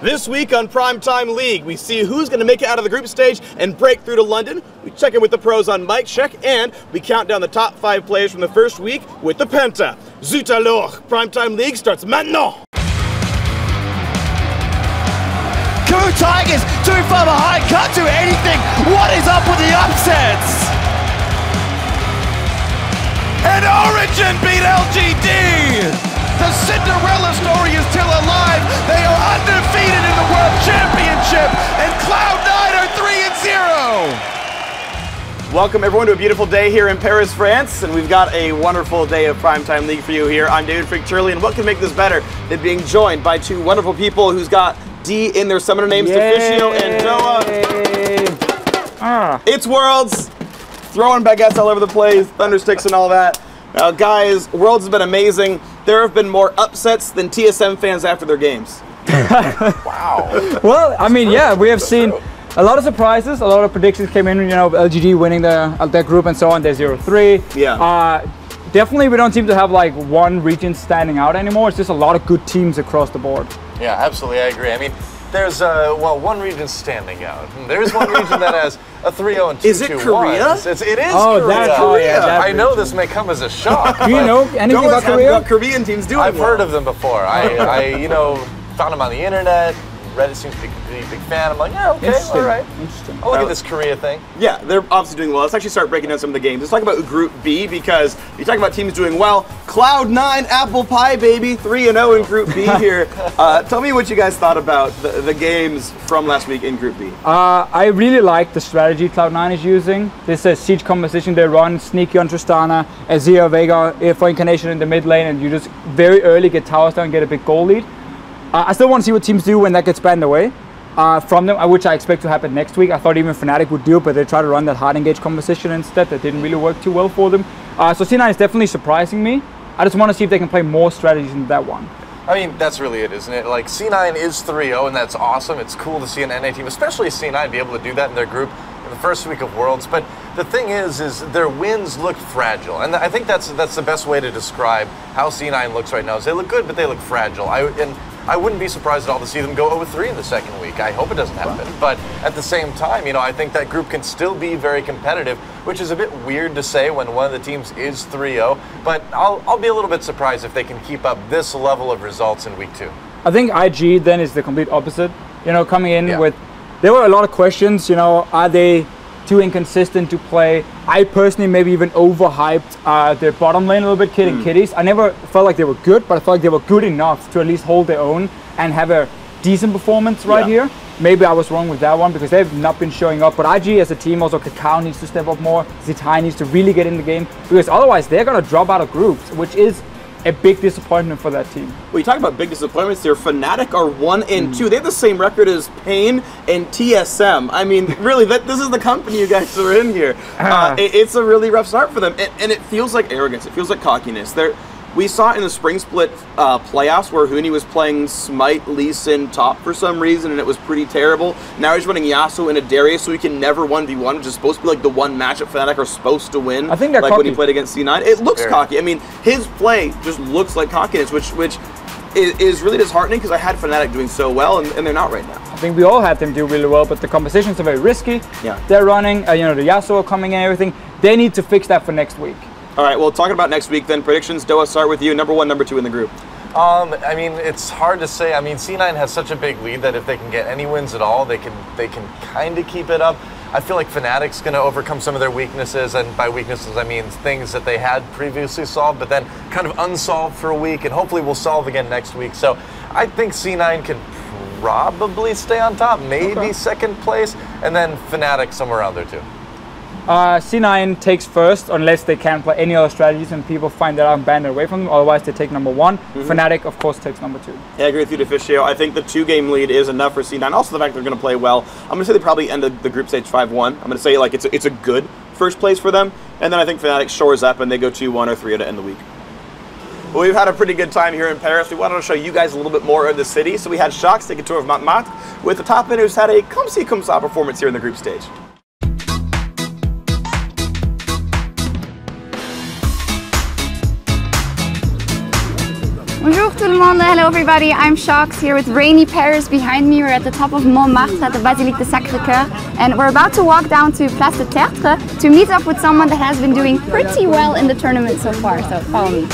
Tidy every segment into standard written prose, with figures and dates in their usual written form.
This week on PrimeTime League, we see who's going to make it out of the group stage and break through to London. We check in with the pros on mic check, and we count down the top 5 players from the first week with the Penta. Zut alors, PrimeTime League starts maintenant! Coup Tigers too far behind, can't do anything. What is up with the upsets? And Origin beat LGD! The Cinderella story is still alive. They are undefeated in the World Championship, and Cloud9 are 3-0. Welcome everyone to a beautiful day here in Paris, France, and we've got a wonderful day of PrimeTime League for you here. I'm Riv and Phreak, and what can make this better than being joined by two wonderful people who's got D in their summoner names, Deficio and Doa. It's Worlds, throwing baguettes all over the place, thundersticks and all that. Now guys, Worlds has been amazing. There have been more upsets than TSM fans after their games. Wow. Well, I mean, yeah, we have seen a lot of surprises. A lot of predictions came in, you know, LGD winning their group and so on. They're 0-3. Yeah. Definitely we don't seem to have like one region standing out anymore. It's just a lot of good teams across the board. Yeah, absolutely, I agree. I mean, there's well, one region standing out. There's one region that has a 3-0 and 2-2-1. Is it Korea? It is Oh, Korea. that's Korea. I know this may come as a shock. Do you know anything about Korea? Got Korean teams doing I've well. heard of them before. I you know, found them on the internet. Reddit seems to be a big fan. I'm like, yeah, okay, all right. Interesting. I'll look at this Korea thing. Yeah, they're obviously doing well. Let's actually start breaking down some of the games. Let's talk about Group B, because you talk about teams doing well. Cloud9, apple pie, baby, 3-0 in Group B here. Tell me what you guys thought about the games from last week in Group B. I really like the strategy Cloud9 is using. This siege composition they run, sneaky on Tristana, Azir, Vega for Incarnation in the mid lane, and you just very early get towers down and get a big goal lead. I still want to see what teams do when that gets banned away from them, which I expect to happen next week. I thought even Fnatic would do it, but they tried to run that hard engage composition instead. That didn't really work too well for them. So C9 is definitely surprising me. I just want to see if they can play more strategies in that one. I mean, that's really it, isn't it? Like, C9 is 3-0, and that's awesome. It's cool to see an NA team, especially C9, be able to do that in their group in the first week of Worlds. But the thing is their wins look fragile. And I think that's the best way to describe how C9 looks right now, is they look good, but they look fragile. I wouldn't be surprised at all to see them go 0-3 in the second week. I hope it doesn't happen. But at the same time, you know, I think that group can still be very competitive, which is a bit weird to say when one of the teams is 3-0. But I'll be a little bit surprised if they can keep up this level of results in week 2. I think IG then is the complete opposite. You know, coming in with, there were a lot of questions, you know, are they too inconsistent to play? I personally maybe even overhyped their bottom lane a little bit, Kid and Kitties. I never felt like they were good, but I felt like they were good enough to at least hold their own and have a decent performance here. Maybe I was wrong with that one because they've not been showing up. But IG as a team, also Kakao needs to step up more. Zitai needs to really get in the game, because otherwise they're going to drop out of groups, which is a big disappointment for that team. Well, you talk about big disappointments here. Fnatic are 1-2. They have the same record as Pain and TSM. I mean, really, this is the company you guys are in here. It's a really rough start for them, and it feels like arrogance. It feels like cockiness. We saw it in the Spring Split playoffs where Huni was playing Smite, Lee Sin top for some reason, and it was pretty terrible. Now he's running Yasuo and a Darius, so he can never 1v1, which is supposed to be like the one matchup Fnatic are supposed to win. I think they're like cocky. when he played against C9. It looks cocky. I mean, his play just looks like cockiness, which is really disheartening, because I had Fnatic doing so well, and they're not right now. I think we all had them do really well, but the compositions are very risky. Yeah. They're running, you know, the Yasuo coming and everything. They need to fix that for next week. All right, well, talking about next week then, predictions. Doa, start with you. Number 1, number 2 in the group. I mean, it's hard to say. I mean, C9 has such a big lead that if they can get any wins at all, they can kind of keep it up. I feel like Fnatic's going to overcome some of their weaknesses, and by weaknesses I mean things that they had previously solved, but then kind of unsolved for a week, and hopefully will solve again next week. So I think C9 can probably stay on top, maybe second place, and then Fnatic somewhere around there too. C9 takes first unless they can't play any other strategies and people find that out and ban it away from them. Otherwise, they take number 1. Fnatic, of course, takes number 2. Yeah, I agree with you, Deficio. I think the 2-game lead is enough for C9. Also, the fact they're going to play well. I'm going to say they probably end the group stage 5-1. I'm going to say like it's a good first place for them. And then I think Fnatic shores up and they go 2-1 or 3-0 to end the week. Well, we've had a pretty good time here in Paris. We wanted to show you guys a little bit more of the city. So we had Shox take a tour of Montmartre with the top hitters had a come-see, come-saw performance here in the group stage. Bonjour tout le monde, hello everybody, I'm Shox here with rainy Paris behind me. We're at the top of Montmartre at the Basilique de Sacré-Cœur and we're about to walk down to Place de Tertre to meet up with someone that has been doing pretty well in the tournament so far, so follow me.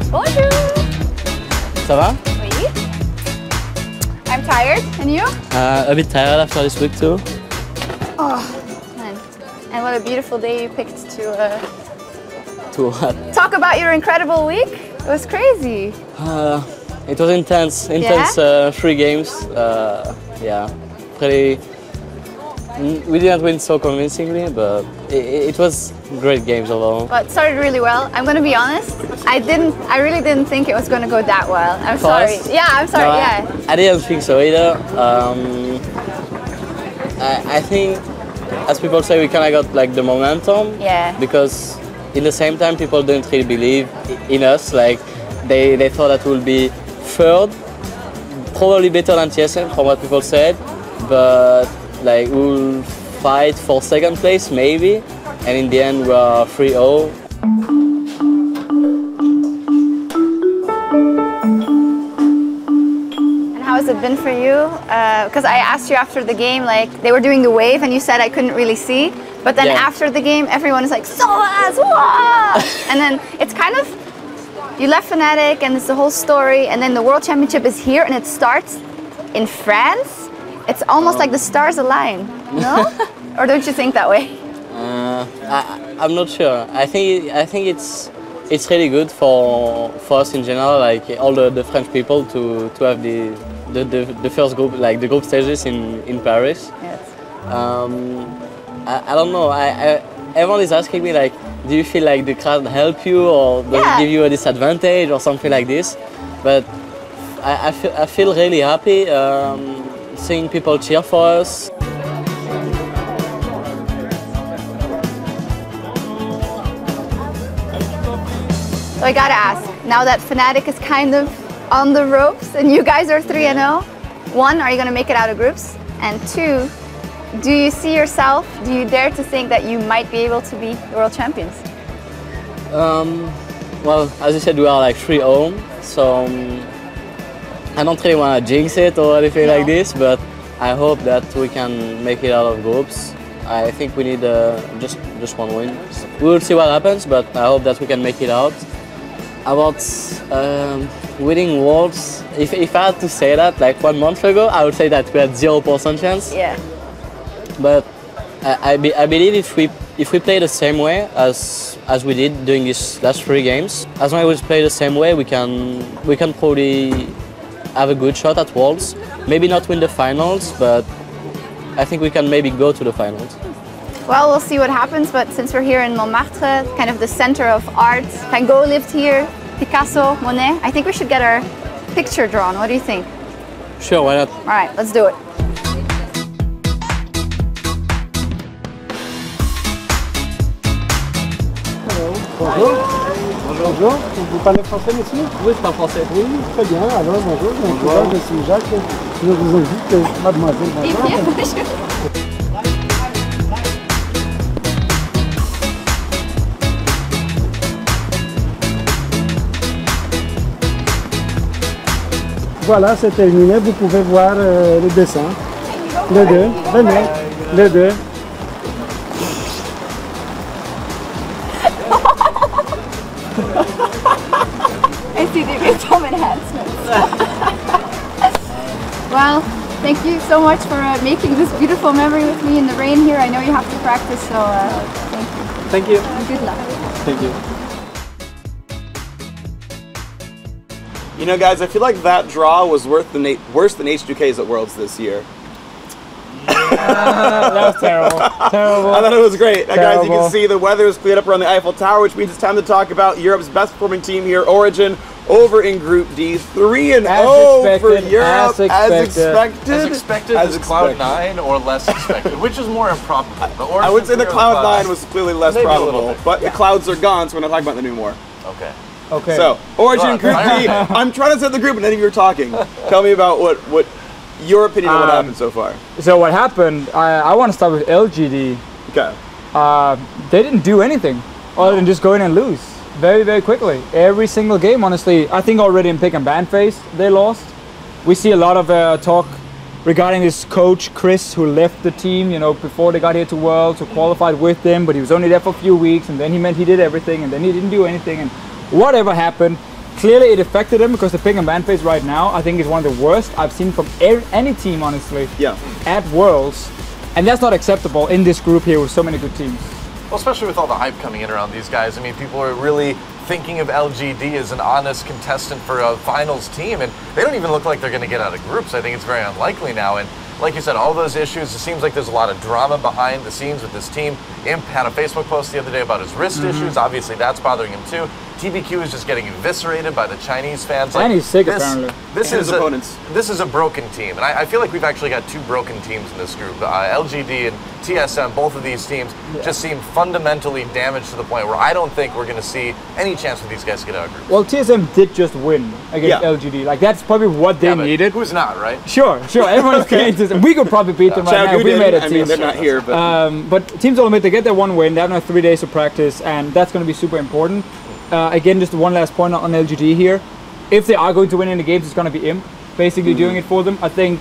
Bonjour! Ça va? Oui. I'm tired, and you? A bit tired after this week too. Oh, man. And what a beautiful day you picked to To what? talk about your incredible week. It was crazy. It was intense 3 games. Yeah, pretty. We didn't win so convincingly, but it was great games overall. But it started really well. I'm gonna be honest. I really didn't think it was gonna go that well. I'm For sorry. us? Yeah, I'm sorry. No, Yeah. I didn't think so either. I think, as people say, we kind of got like the momentum. Yeah. Because in the same time, people didn't really believe in us. Like they thought that we'll be third, probably better than TSM from what people said, but like we'll fight for second place maybe, and in the end we are 3-0. And how has it been for you? Because I asked you after the game, like they were doing the wave, and you said I couldn't really see. But then after the game, everyone is like, "Soas, wow!" And then it's kind of, you left Fnatic, and it's the whole story, and then the World Championship is here, and it starts in France. It's almost like the stars align, no? Or don't you think that way? I'm not sure. I think it's really good for us in general, like all the French people to have the first group, like the group stages in Paris. Yes. I don't know. Everyone is asking me like, do you feel like the crowd help you or does it give you a disadvantage or something like this? But I feel really happy seeing people cheer for us. So I gotta ask, now that Fnatic is kind of on the ropes and you guys are 3-0, 1, are you gonna make it out of groups? And 2, do you see yourself, do you dare to think that you might be able to be the world champions? Well, as you said, we are like 3-0, so I don't really want to jinx it or anything like this, but I hope that we can make it out of groups. I think we need just 1 win. We will see what happens, but I hope that we can make it out. About winning Worlds, if I had to say that, like 1 month ago, I would say that we had 0% chance. Yeah. But I believe if we play the same way as we did during these last 3 games, as long as we play the same way, we can probably have a good shot at Worlds. Maybe not win the finals, but I think we can maybe go to the finals. Well, we'll see what happens, but since we're here in Montmartre, kind of the center of art, Van Gogh lived here, Picasso, Monet, I think we should get our picture drawn. What do you think? Sure, why not? All right, let's do it. Bonjour. Bonjour. Vous parlez français, monsieur? Oui, je parle français. Oui, très bien. Alors, bonjour. Bonjour. Je suis Jacques. Je vous invite, mademoiselle. Bonjour. Voilà, c'est terminé. Vous pouvez voir le dessin. Les deux. Venez. Les deux. I see they made some enhancements. Well, thank you so much for making this beautiful memory with me in the rain here. I know you have to practice, so thank you. Thank you. Good luck. Thank you. You know, guys, I feel like that draw was worse than H2K's at Worlds this year. That was terrible. Terrible. I thought it was great. Guys, you Terrible. can see the weather is cleared up around the Eiffel Tower, which means it's time to talk about Europe's best performing team here, Origin, over in Group D. 3-0 for Europe, As expected as Cloud9 or less expected? Which is more improbable? I would say the Cloud9 was clearly less Maybe a little probable, bit. but the clouds are gone, so we're not talking about them anymore. Okay. Okay. So, Origin Group D. I'm trying to set the group, and none of you are talking. Tell me about what your opinion on what happened so far. So what happened? I want to start with LGD. Okay. They didn't do anything other than just go in and lose very, very quickly. Every single game, honestly. I think already in pick and ban phase, they lost. We see a lot of talk regarding this coach, Chris, who left the team, you know, before they got here to Worlds, who qualified with them, but he was only there for a few weeks, and then he meant he did everything, and then he didn't do anything, and whatever happened, clearly it affected him, because the pick and ban phase right now, I think, is one of the worst I've seen from any team, honestly, at Worlds, and that's not acceptable in this group here with so many good teams. Well, especially with all the hype coming in around these guys. I mean, people are really thinking of LGD as an honest contestant for a finals team, and they don't even look like they're going to get out of groups. I think it's very unlikely now. And like you said, all those issues, it seems like there's a lot of drama behind the scenes with this team. Imp had a Facebook post the other day about his wrist issues. Obviously, that's bothering him too. TBQ is just getting eviscerated by the Chinese fans. And he's sick, apparently. This is a broken team, and I feel like we've actually got two broken teams in this group. LGD and TSM, both of these teams just seem fundamentally damaged to the point where I don't think we're going to see any chance for these guys to get out of groups. Well, TSM did just win against LGD. Like, that's probably what they needed. Who's not, right? Sure. Everyone's getting TSM. We could probably beat them right now. We made a team. I mean, they're not here, but... but Teams Ultimate, they get their one win. They have now 3 days of practice, and that's going to be super important. Again, just one last point on LGD here. If they are going to win any games, it's going to be Imp basically doing it for them. I think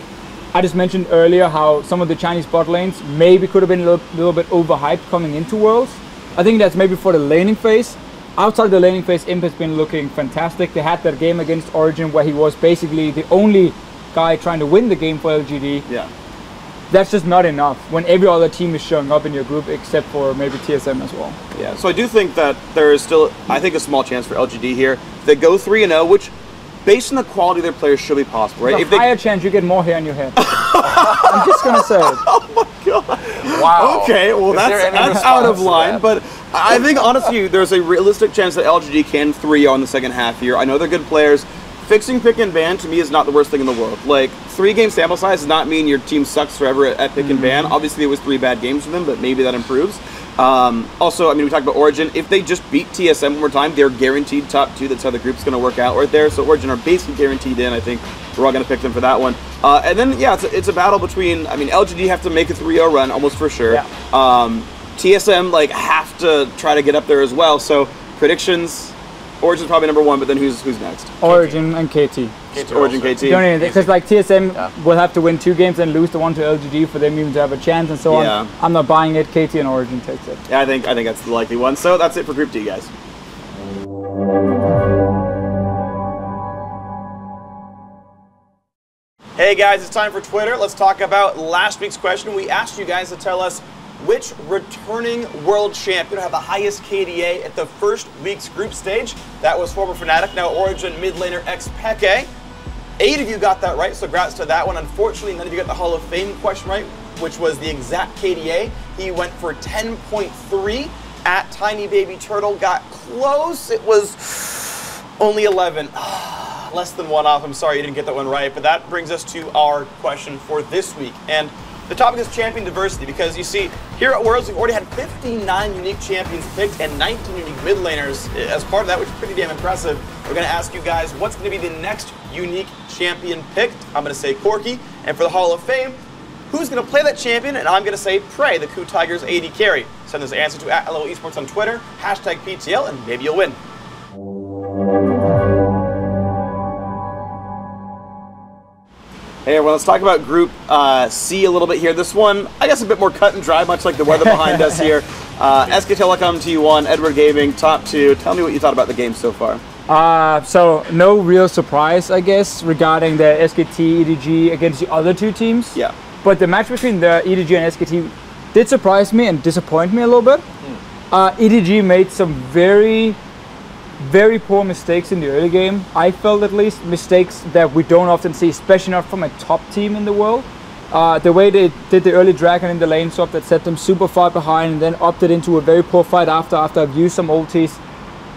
I just mentioned earlier how some of the Chinese bot lanes maybe could have been a little bit overhyped coming into Worlds. I think that's maybe for the laning phase. Outside the laning phase, Imp has been looking fantastic. They had that game against Origin where he was basically the only guy trying to win the game for LGD. Yeah. That's just not enough when every other team is showing up in your group except for maybe TSM as well. Yeah, so I do think that there is still, I think, a small chance for LGD here. If they go 3-0, which, based on the quality of their players, should be possible, right? There's a higher chance you get more hair on your head. I'm just going to say it. Oh my god. Wow. Okay, well that's out of line, but I think, honestly, there's a realistic chance that LGD can 3-0 in the second half here. I know they're good players. Fixing pick and ban to me is not the worst thing in the world. Like, 3-game sample size does not mean your team sucks forever at pick and ban. Obviously, it was 3 bad games for them, but maybe that improves. Also, I mean, we talked about Origin. If they just beat TSM one more time, they're guaranteed top 2. That's how the group's going to work out right there. So Origin are basically guaranteed in. I think we're all going to pick them for that one. And then, yeah, it's a battle between, I mean, LGD have to make a 3-0 run almost for sure. Yeah. TSM, like, have to try to get up there as well. So predictions. Origin's probably number 1, but then who's next? Origin and KT. Origin, KT. Because like TSM will have to win 2 games and lose the one to LGD for them even to have a chance and so on. I'm not buying it. KT and Origin takes it. Yeah, I think that's the likely one. So that's it for Group D, guys. Hey guys, it's time for Twitter. Let's talk about last week's question. We asked you guys to tell us which returning world champion had the highest KDA at the first week's group stage. That was former Fnatic, now Origin mid laner xPeke. 8 of you got that right, so congrats to that one. Unfortunately, none of you got the Hall of Fame question right, which was the exact KDA. He went for 10.3 at Tiny Baby Turtle. Got close. It was only 11. Less than 1 off. I'm sorry you didn't get that one right, but that brings us to our question for this week. And the topic is champion diversity, because you see, here at Worlds, we've already had 59 unique champions picked and 19 unique mid laners as part of that, which is pretty damn impressive. We're going to ask you guys, what's going to be the next unique champion picked? I'm going to say Corki. And for the Hall of Fame, who's going to play that champion? And I'm going to say Prey, the Coup Tigers AD carry. Send this answer to @LOL Esports on Twitter, #PTL, and maybe you'll win. Hey everyone, let's talk about Group C a little bit here. This one, I guess, a bit more cut and dry, much like the weather behind us here. SK Telecom T1, Edward Gaming, top 2. Tell me what you thought about the game so far. So no real surprise, I guess, regarding the SKT EDG against the other 2 teams. Yeah. But the match between the EDG and SKT did surprise me and disappoint me a little bit. EDG made some very poor mistakes in the early game. I felt, at least, mistakes that we don't often see, especially not from a top team in the world. The way they did the early dragon in the lane swap that set them super far behind and then opted into a very poor fight after I've used some ultis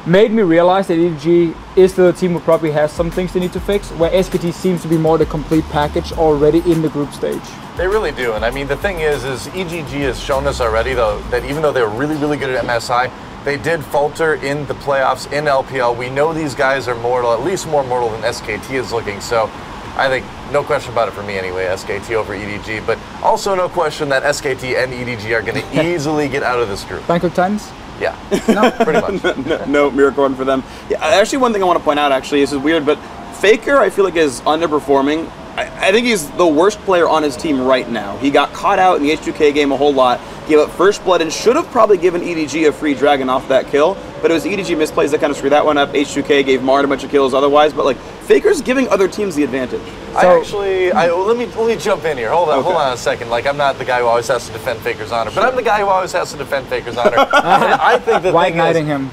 made me realize that EDG is still a team who probably has some things they need to fix, where SKT seems to be more the complete package already in the group stage. They really do, and I mean, the thing is EGG has shown us already, though, that even though they're really, really good at MSI, They did falter in the playoffs in LPL. We know these guys are mortal, at least more mortal than SKT is looking. So I think no question about it for me anyway, SKT over EDG. But also no question that SKT and EDG are going to easily get out of this group. Bangkok Titans? Yeah, no, pretty much. No miracle run for them. Yeah, actually, one thing I want to point out, actually, this is weird, but Faker, I feel like, is underperforming. I think he's the worst player on his team right now. He got caught out in the H2K game a whole lot, gave up first blood, and should have probably given EDG a free dragon off that kill, but it was EDG misplays that kind of screwed that one up. H2K gave Martin a bunch of kills otherwise, but like Faker's giving other teams the advantage. Let me jump in here. Hold on a second. Like, I'm not the guy who always has to defend Faker's honor, but I'm the guy who always has to defend Faker's honor. I think the thing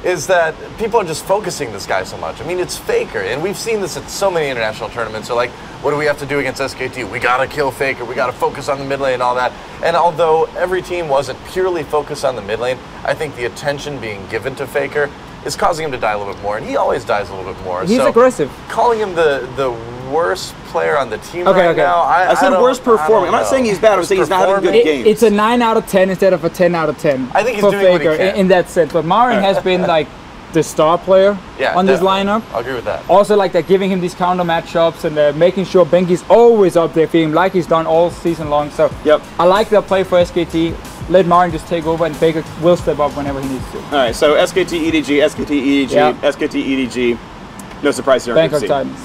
is that people are just focusing this guy so much. I mean, it's Faker, and we've seen this at so many international tournaments. So like, what do we have to do against SKT? We gotta kill Faker. We gotta focus on the mid lane and all that. And although every team wasn't purely focused on the mid lane, I think the attention being given to Faker is causing him to die a little bit more, and he always dies a little bit more. He's aggressive. Calling him the worst player on the team now, I said worst performing. I'm not saying he's bad. I'm saying he's not having good games. It's a 9 out of 10 instead of a 10 out of 10. I think he's for doing Faker what he can. in that sense. But Marin has been like the star player on this lineup. I'll agree with that. Also, like they're giving him these counter matchups and making sure Benki's always up there for him, like he's done all season long. So I like their play for SKT. Let Marin just take over, and Faker will step up whenever he needs to. All right, so SKT, EDG, SKT, EDG, SKT, EDG. No surprise here. Bangkok Titans.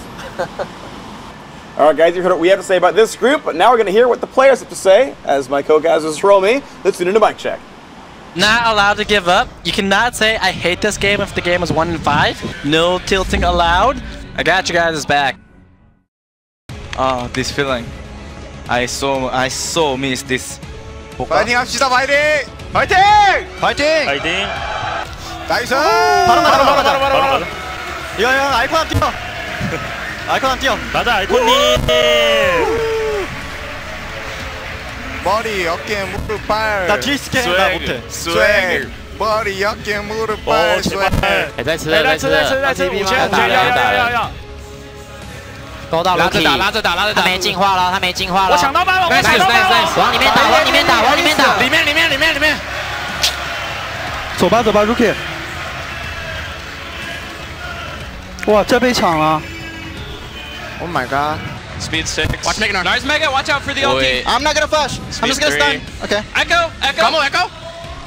All right, guys, you heard what we have to say about this group, but now we're going to hear what the players have to say. As my co-casters roll me, let's tune into mic check. Not allowed to give up. You cannot say, I hate this game if the game is 1-5. No tilting allowed. I got you guys' back. Oh, this feeling. I so miss this. 파이팅 합시다, 파이팅! 파이팅! 파이팅! 파이팅! 나이스! 바로. 이거 아이콘 안 뛰어! 아이콘 안 뛰어! 맞아, 아이콘님! 머리, 어깨, 무릎, 발! 나 뒤에 있을게. 나 못해. 스웩! 머리, 어깨, 무릎, 발! 스웩! 再吃，勾到了，拉着打，他没进化了，我抢到吧，我抢到吧，往里面打，里面，走吧，Rookie。哇，这被抢了 Oh my god. Speed 6. Watch Mega, nice Mega, watch out for the ulti. I'm not gonna flash. I'm just gonna stun. Okay. Echo. Come on, Echo.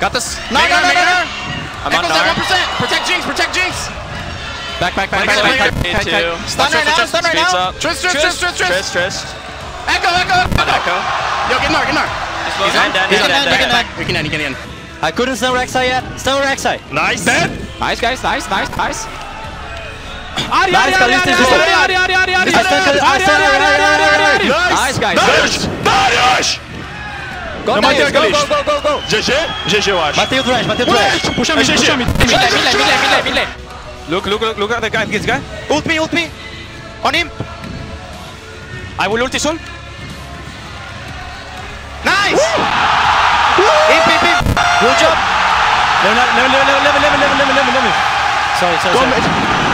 Got this. No. I'm on Nar. 1%. Protect Jinx. Back. Stun right now. Twist. Echo. Yo, get Nar. He's dead. We can end. I couldn't stun Rek'Sai yet. Stun Rek'Sai. Nice. Nice, guys. Nice. Nice, guys. Go. GG, eu acho. Matei o trash. Puxa mid lane. Look at the guy, this guy. Ult me. On him. I will ulti soon. Nice. Imp. Good job. Level. Sorry.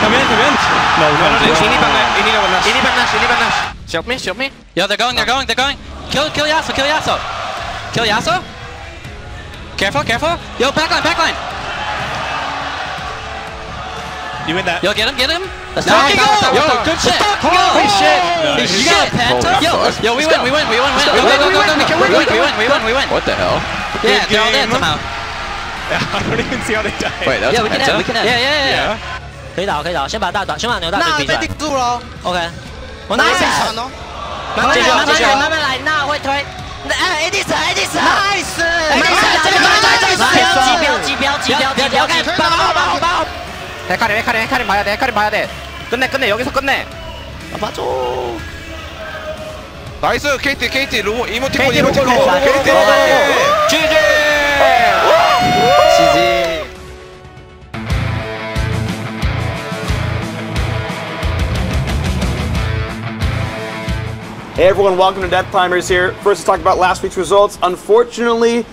Come in. No. Ini Nash. Shield me. Yo, they're going. Kill Yasuo. Kill Yasuo. Careful. Yo, backline. You win that. Yo, get him. Let's go. Yo, good shit. Holy shit. You got a penta? Yo, we win. Go. We win. What the hell? Yeah, they're all dead somehow. I don't even see how they die. Wait, that's we can end. Yeah. 可以打，先把牛大给逼出来。被定住了。 OK。我拿谁传哦？慢慢来，那会推。AD 死。Nice。标，爆。 헤카림 봐야 돼. 끝내. 여기서 끝내. 맞아. 나이스 KT 이모티콘. GG. Hey everyone, welcome to Death Timers here. First, let's talk about last week's results. Unfortunately,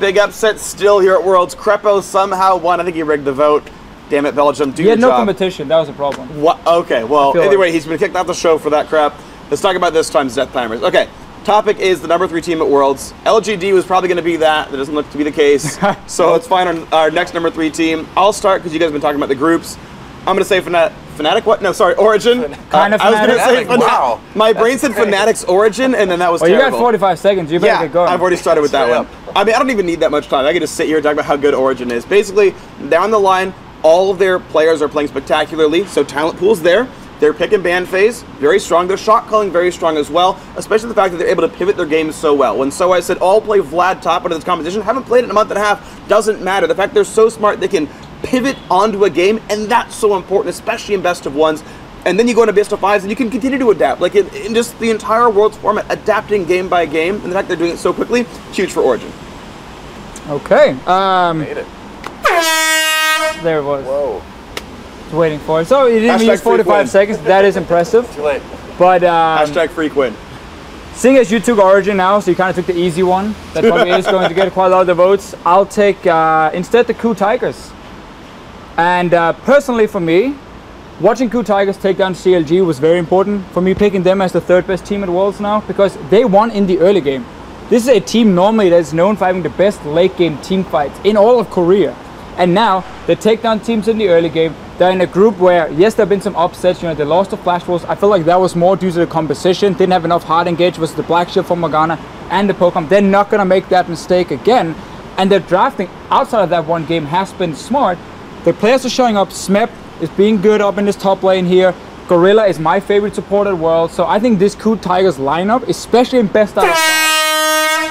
big upset still here at Worlds. Crepo somehow won. I think he rigged the vote. Damn it, Belgium, do your job. He had no competition, that was a problem. What? Okay, well, anyway, he's been kicked out the show for that crap. Let's talk about this time's Death Timers. Okay, Topic is the number 3 team at Worlds. LGD was probably going to be that. That doesn't look to be the case. So it's fine on our next number 3 team. I'll start because you guys have been talking about the groups. I'm going to say Fnatic. What? No, sorry, Origin. Kind of I was going to say Fnatic. Wow. My brain said Fnatic's Origin, and then that was well, terrible. You got 45 seconds. You better get going. I've already started with that one. I mean, I don't even need that much time. I can just sit here and talk about how good Origin is. Basically, down the line, all of their players are playing spectacularly. So talent pool's there. Their pick and ban phase, very strong. Their shot calling, very strong as well, especially the fact that they're able to pivot their games so well. When I said all play Vlad top into this competition, haven't played it in a month and a half, doesn't matter. The fact they're so smart, they can pivot onto a game, and that's so important, especially in best of ones. And then you go into best of fives, and you can continue to adapt. Like in just the entire World's format, adapting game by game, and the fact they're doing it so quickly, huge for Origin. Okay. Made it. There it was. Whoa. Waiting for it. So you didn't use 45 seconds. That is impressive. Too late. But Hashtag Phreak win. Seeing as you took Origin now, so you kind of took the easy one. That probably is going to get quite a lot of the votes. I'll take instead the KOO Tigers. And personally for me, watching KOO Tigers take down CLG was very important for me, picking them as the 3rd best team at Worlds now, because they won in the early game. This is a team normally that is known for having the best late game team fights in all of Korea. And now they take down teams in the early game. They're in a group where, yes, there have been some upsets. You know, they lost to Flash Wolves. I feel like that was more due to the composition. Didn't have enough hard engage versus the Black Shield from Morgana and the Pokemon. They're not going to make that mistake again. And their drafting outside of that one game has been smart. The players are showing up. Smep is being good up in this top lane here. Gorilla is my favorite support at World. So I think this KOO Tigers lineup, especially in best out of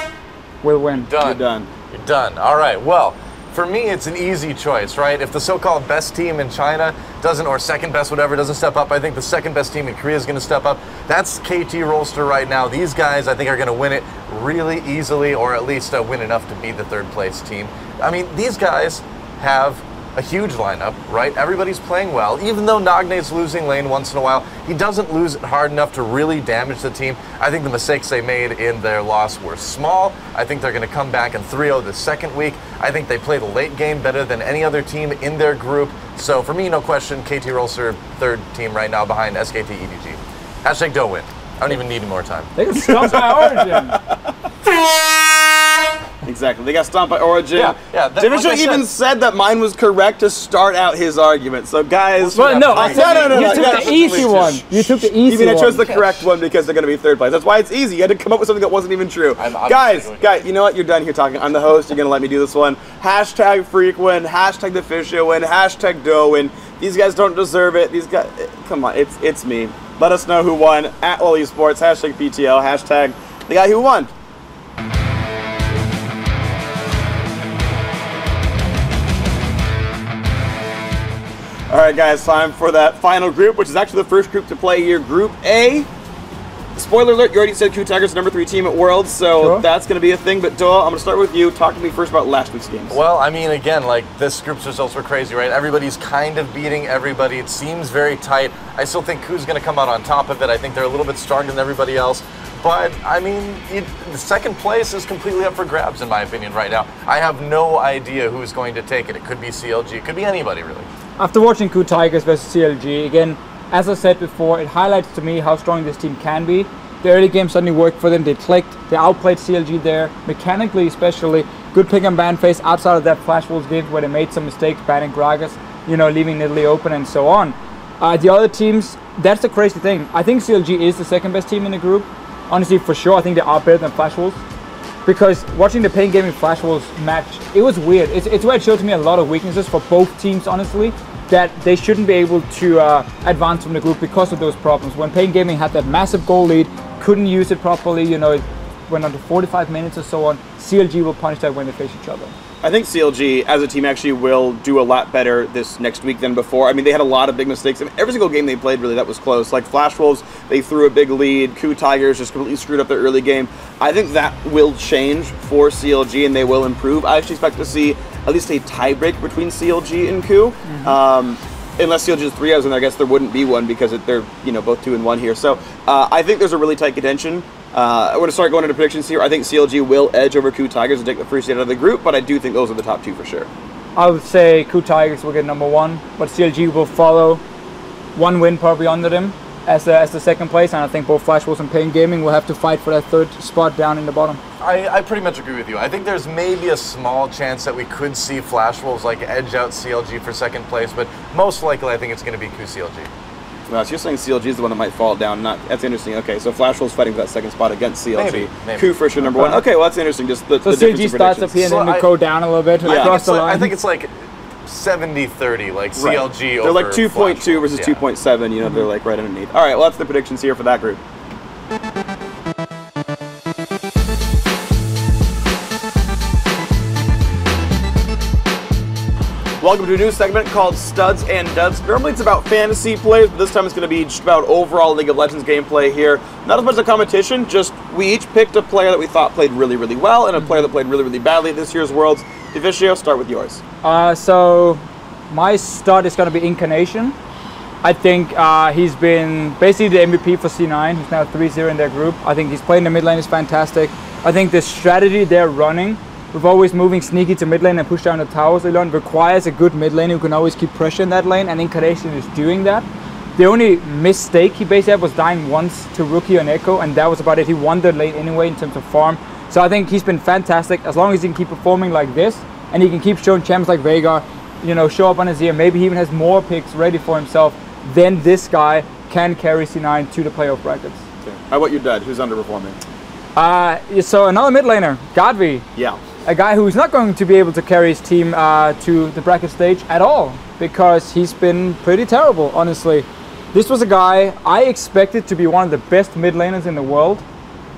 5, will win. Done. You're done. You're done. All right. Well, for me, it's an easy choice, right? If the so-called best team in China doesn't, or second best, whatever, doesn't step up, I think the second best team in Korea is going to step up. That's KT Rolster right now. These guys, I think, are going to win it really easily, or at least win enough to be the 3rd place team. I mean, these guys have a huge lineup, right? Everybody's playing well. Even though Nagne's losing lane once in a while, he doesn't lose it hard enough to really damage the team. I think the mistakes they made in their loss were small. I think they're going to come back and 3-0 the second week. I think they play the late game better than any other team in their group. So for me, no question, KT Rolster, 3rd team right now behind SKT EDG. Hashtag don't win. I don't even need any more time. They can stomp by Origin. Exactly. They got stomped by Origin. Yeah. Division like even said that mine was correct to start out his argument. So guys, well, no, I said no. You took the easy one. You took the easy one. You mean I chose the correct one because they're going to be 3rd place. That's why it's easy. You had to come up with something that wasn't even true. Guys, you know what? You're done here talking. I'm the host. You're going to let me do this one. Hashtag Phreak win. Hashtag the Fisher win. Hashtag Doe win. These guys don't deserve it. These guys, come on. It's me. Let us know who won at Esports. Hashtag PTL. Hashtag the guy who won. All right, guys, time for that final group, which is actually the first group to play here, Group A. Spoiler alert, you already said KOO Tigers number 3 team at Worlds, so that's going to be a thing. But Doa, I'm going to start with you. Talk to me first about last week's games. Well, I mean, again, like, this group's results were crazy, right? Everybody's kind of beating everybody. It seems very tight. I still think KOO's going to come out on top of it. I think they're a little bit stronger than everybody else. But, I mean, the second place is completely up for grabs, in my opinion, right now. I have no idea who's going to take it. It could be CLG. It could be anybody, really. After watching KOO Tigers versus CLG, again, as I said before, it highlights to me how strong this team can be. The early game suddenly worked for them. They clicked. They outplayed CLG there, mechanically especially. Good pick and ban phase outside of that Flash Wolves game where they made some mistakes, banning Gragas, you know, leaving Nidalee open and so on. The other teams, that's the crazy thing. I think CLG is the 2nd best team in the group. Honestly, for sure, I think they are better than Flash Wolves. Because watching the Pain Gaming Flash Wolves match, it was weird. It's where it showed to me a lot of weaknesses for both teams, honestly, that they shouldn't be able to advance from the group because of those problems. When Pain Gaming had that massive goal lead, couldn't use it properly, you know, it went on to 45 minutes or so on. CLG will punish that when they face each other. I think CLG as a team actually will do a lot better this next week than before. I mean, they had a lot of big mistakes. I mean, every single game they played, really, that was close. Like Flash Wolves, they threw a big lead. KOO Tigers just completely screwed up their early game. I think that will change for CLG and they will improve. I actually expect to see at least a tiebreak between CLG and KOO. Unless CLG is 3-0, then I guess there wouldn't be one because they're, you know, both 2-1 here. So I think there's a really tight contention. I'm going to start going into predictions here. I think CLG will edge over KOO Tigers and take the first seed out of the group, but I do think those are the top 2 for sure. I would say KOO Tigers will get number 1, but CLG will follow. 1 win probably under them. as the second place, and I think both Flash Wolves and Pain Gaming will have to fight for that third spot down in the bottom. I pretty much agree with you. I think there's maybe a small chance that we could see Flash Wolves like edge out CLG for second place, but most likely I think it's going to be CLG. Well, so you're saying CLG is the one that might fall down. That's interesting. Okay, so Flash Wolves fighting for that second spot against CLG. Maybe. Coup for sure number one. Okay, well that's interesting. Just the so CLG starts up here and then we go down a little bit across the line. I think it's like 70-30, like CLG over. They're like 2.2 versus 2.7. You know, they're like right underneath. All right, well that's the predictions here for that group. Welcome to a new segment called Studs and Duds. Normally it's about fantasy plays, but this time it's going to be just about overall League of Legends gameplay here. Not as much a competition, just we each picked a player that we thought played really, really well and a player that played really, really badly at this year's Worlds. Devicio, start with yours. So my stud is going to be Incarnation. I think he's been basically the MVP for C9. He's now 3-0 in their group. I think he's playing the mid lane is fantastic. I think the strategy they're running with always moving sneaky to mid lane and push down the towers alone requires a good mid lane who can always keep pressure in that lane, and Incarnation is doing that. The only mistake he basically had was dying once to Rookie and Echo, and that was about it. He won the lane anyway in terms of farm. So I think he's been fantastic as long as he can keep performing like this, and he can keep showing champs like Veigar, you know, show up on his ear. Maybe he even has more picks ready for himself. Then this guy can carry C9 to the playoff brackets. Okay. How about your dad? Who's underperforming? So another mid laner, Godvi. Yeah. A guy who's not going to be able to carry his team to the bracket stage at all because he's been pretty terrible, honestly. This was a guy I expected to be one of the best mid laners in the world.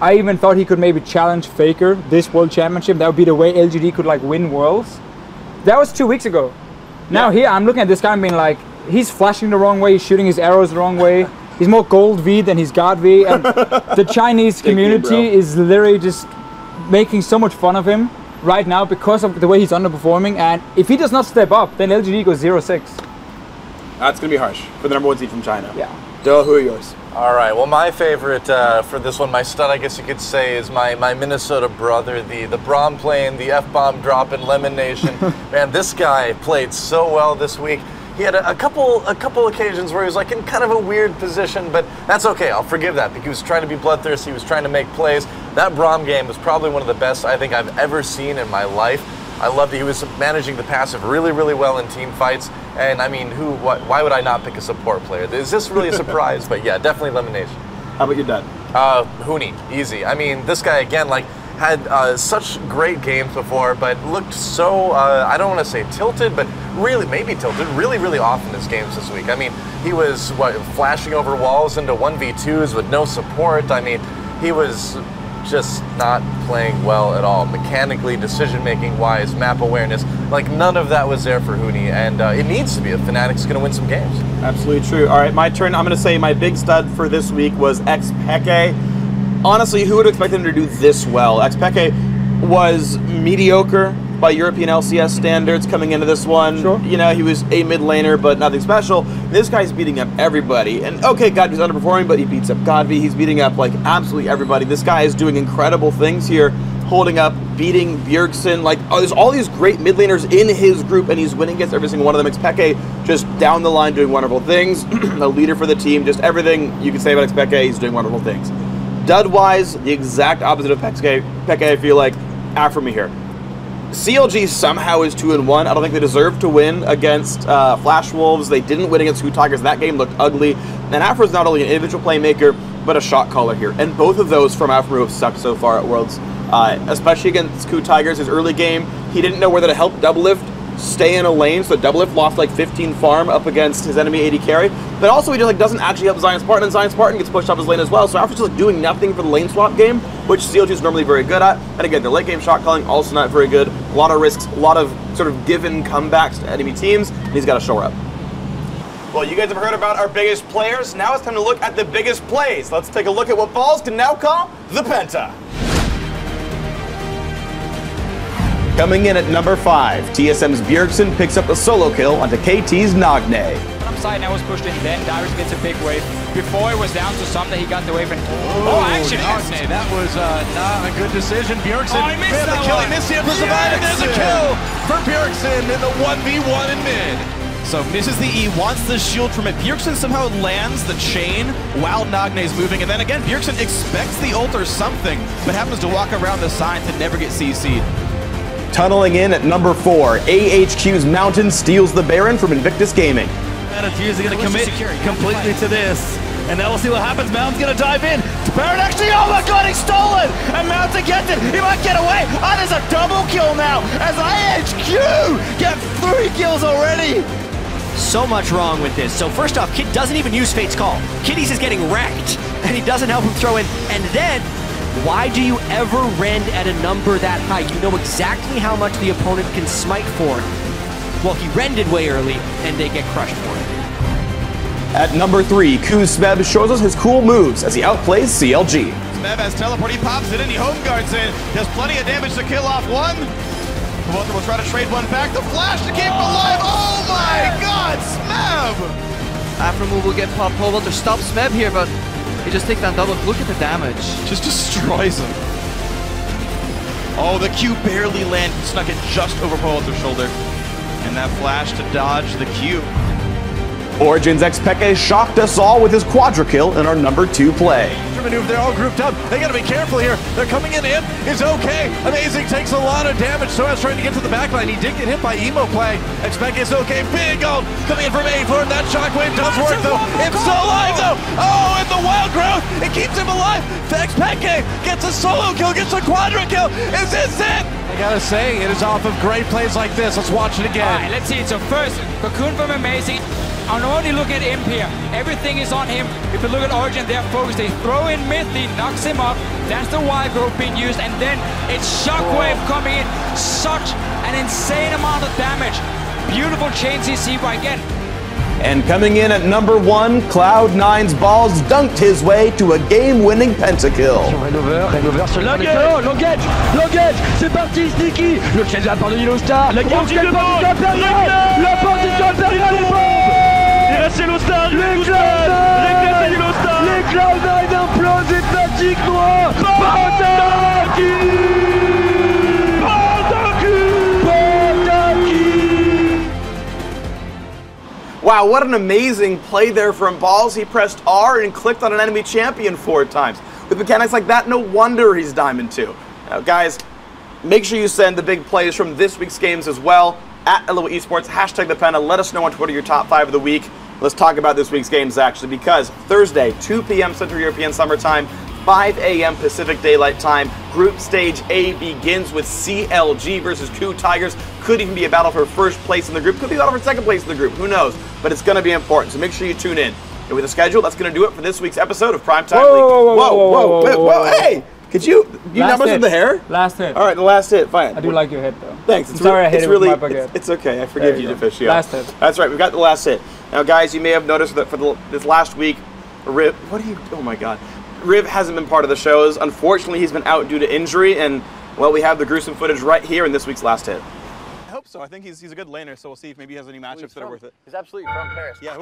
I even thought he could maybe challenge Faker this World Championship. That would be the way LGD could like win Worlds. That was 2 weeks ago. Now here I'm looking at this guy and being like, he's flashing the wrong way, he's shooting his arrows the wrong way. He's more Gold V than he's God V, and the Chinese community is literally just making so much fun of him right now because of the way he's underperforming, and if he does not step up, then LGD goes 0-6. That's going to be harsh for the number one seed from China. Yeah. Duh, who are yours? All right, well my favorite for this one, my stud I guess you could say, is my Minnesota brother, the Braum playing, the F-bomb dropping, Lemon Nation. Man, this guy played so well this week. He had a couple occasions where he was like in kind of a weird position, but that's okay. I'll forgive that because he was trying to be bloodthirsty. He was trying to make plays. That Braum game was probably one of the best I think I've ever seen in my life. I loved it. He was managing the passive really, really well in team fights. And I mean, why would I not pick a support player? Is this really a surprise? But yeah, definitely Lemonation. How about your dad? Huni, easy. I mean, this guy again, like, had such great games before, but looked so, I don't want to say tilted, but really, maybe tilted, really, really off in his games this week. I mean, he was, flashing over walls into 1v2s with no support. I mean, he was just not playing well at all. Mechanically, decision-making wise, map awareness, like none of that was there for Huni, and it needs to be if Fnatic's going to win some games. Absolutely true. All right, my turn. I'm going to say my big stud for this week was Xpeke. Honestly, who would have expected him to do this well? Xpeke was mediocre by European LCS standards coming into this one. Sure. You know, he was a mid laner, but nothing special. This guy's beating up everybody. And okay, Godvi's underperforming, but he beats up Godvi. He's beating up like absolutely everybody. This guy is doing incredible things here, holding up, beating Bjergsen. Like, there's all these great mid laners in his group, and he's winning against every single one of them. Xpeke just down the line doing wonderful things. A leader for the team, just everything you can say about Xpeke, he's doing wonderful things. Dud-wise, the exact opposite of Peke, I feel like, after me here. CLG somehow is 2-1. I don't think they deserve to win against Flash Wolves. They didn't win against Coup Tigers. That game looked ugly. And Afro's not only an individual playmaker, but a shot caller here. And both of those from Afro have sucked so far at Worlds. Especially against Coup Tigers, his early game, he didn't know whether to help Doublelift stay in a lane, so Doublelift lost like 15 farm up against his enemy AD carry, but also he just like doesn't actually help Zion Spartan, and Zion Spartan gets pushed off his lane as well, so Afro's just like doing nothing for the lane swap game, which CLG is normally very good at. And again, their late game shot calling also not very good. A lot of risks, a lot of sort of given comebacks to enemy teams, and he's got to show up. Well, you guys have heard about our biggest players. Now it's time to look at the biggest plays. Let's take a look at what Balls can now call the Penta. Coming in at number 5, TSM's Bjergsen picks up a solo kill onto KT's Nagne. Upside now was pushed in, then Darius gets a big wave. Before it was down to something, he got the wave and actually Nagne, that was not a good decision. Bjergsen missed the kill, he missed the survive, and there's a kill for Bjergsen in the 1v1 in mid. So misses the E, wants the shield from it. Bjergsen somehow lands the chain while Nagne is moving. And then again, Bjergsen expects the ult or something, but happens to walk around the sign to never get CC'd. Tunneling in at number 4, AHQ's Mountain steals the Baron from Invictus Gaming. Is going to commit completely to this. And now we'll see what happens. Mountain's going to dive in. Baron actually, oh my god, he's stolen! And Mountain gets it. He might get away. Oh, there's a double kill now as IHQ get 3 kills already. So much wrong with this. So first off, Kid doesn't even use Fate's Call. Kiddies is getting wrecked, and he doesn't help him throw in. And then, why do you ever rend at a number that high? You know exactly how much the opponent can smite for. Well, he rended way early, and they get crushed for it. At number 3, Kuz Smeb shows us his cool moves as he outplays CLG. Smeb has teleport, he pops it in, he home guards in. Does plenty of damage to kill off one. Walter will try to trade one back. The flash to keep him alive. Oh my god, Smeb! After move will get popped. Walter stops Smeb here, but he just takes down double. Look at the damage. Just destroys him. Oh, the Q barely landed. Snuck it just over Walter's shoulder. And that flash to dodge the Q. Origin's Xpeke shocked us all with his quadra kill in our number 2 play. Maneuver, they're all grouped up. They gotta be careful here. They're coming in. Imp is okay. Amazing takes a lot of damage. So as trying to get to the backline. He did get hit by Emo play. Xpeke is okay. Big ult coming in from A4. That shockwave does work though. It's still alive though. Oh, and the wild growth. It keeps him alive. Xpeke gets a solo kill, gets a quadra kill. Is this it? I gotta say, it is off of great plays like this. Let's watch it again. All right, let's see it. So first, Cocoon from Amazing. And only look at Imp here. Everything is on him. If you look at Origin, they're focused. They throw in mid, he knocks him up. That's the wild growth being used. And then it's Shockwave coming in. Such an insane amount of damage. Beautiful chain CC by again. And coming in at number 1, Cloud9's Balls dunked his way to a game-winning pentakill. L'engage, c'est parti, Sneaky. Le chase de la part de Yellowstar. La porte du Impérial. La porte du Impérial est bonne. Il reste Yellowstar. Les Cloud9 implosent et fatigue noire. Wow, what an amazing play there from Balls. He pressed R and clicked on an enemy champion 4 times. With mechanics like that, no wonder he's Diamond 2. Now, guys, make sure you send the big plays from this week's games as well. At LO Esports, hashtag #ThePanda. Let us know on Twitter your top 5 of the week. Let's talk about this week's games, actually, because Thursday, 2 p.m. Central European Summer Time, 5 a.m. Pacific Daylight Time. Group Stage A begins with CLG versus Coup Tigers. Could even be a battle for first place in the group. Could be a battle for second place in the group. Who knows? But it's going to be important, so make sure you tune in. And with the schedule, that's going to do it for this week's episode of Primetime League. Whoa, hey! Could you numbers with the hair? Last hit. All right, the last hit, fine. I do like your hit, though. Thanks. I'm sorry I hit it with my baguette. It's okay. I forgive you, Deficio. Last hit. That's right. We've got the last hit. Now, guys, you may have noticed that for this last week, Riv, oh my God. Riv hasn't been part of the shows. Unfortunately, he's been out due to injury, and, well, we have the gruesome footage right here in this week's last hit. I hope so. I think he's a good laner, so we'll see if maybe he has any matchups that are worth it. He's absolutely from Paris. Yeah.